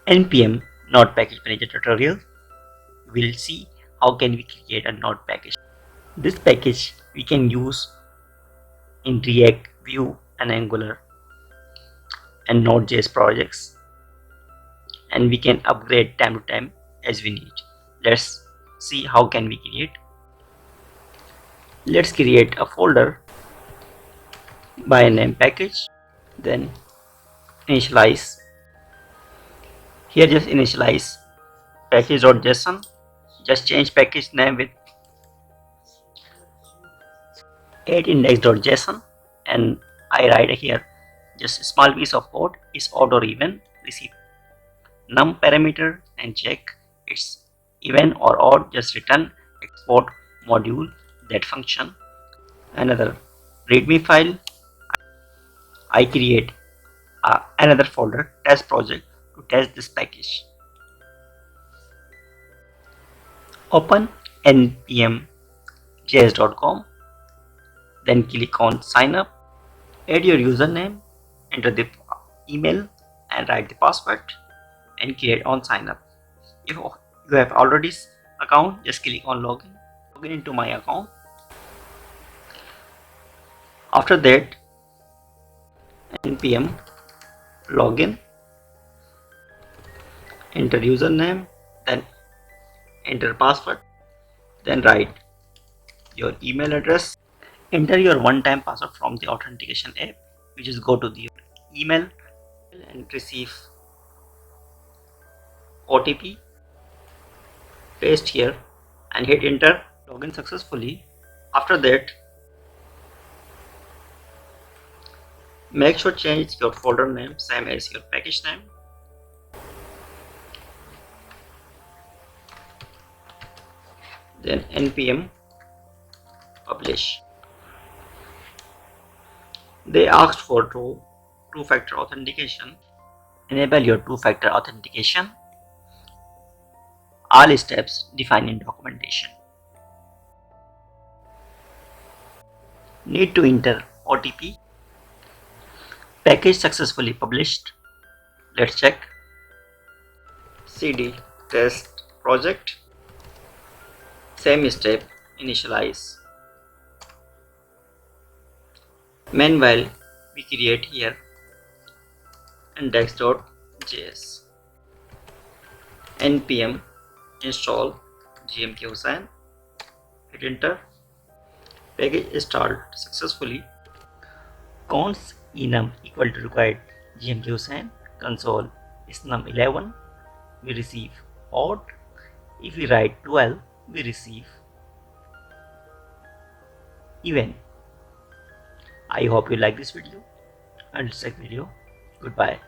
NPM Node Package Manager tutorial. We'll see how can we create a node package. This package we can use in React, Vue and Angular and Node.js projects, and we can upgrade time to time as we need. Let's see how can we create. Let's create a folder by name package, then initialize. Here just initialize package.json. Just change package name with add index.json, and I write here just a small piece of code is odd or even, receive num parameter and check it's even or odd, just return export module that function. Another readme file, I create another folder test project to test this package. Open npm js.com, then click on sign up, add your username, enter the email and write the password and create on sign up. If you have already account, just click on login into my account. After that, npm login, enter username, then enter password, then write your email address, enter your one-time password from the authentication app. You just go to the email and receive OTP, paste here and hit enter. Login successfully. After that, make sure change your folder name same as your package name. Then npm publish. They asked for two-factor authentication. Enable your two-factor authentication. All steps defined in documentation. Need to enter OTP. Package successfully published. Let's check. cd test project. Same step, initialize. Meanwhile, we create here index.js. npm install gmkhussain. Hit enter. Package installed successfully. Const enum equal to required gmkhussain. Console is num11. We receive odd. If we write 12, we receive even. I hope you like this video. Until next video, goodbye.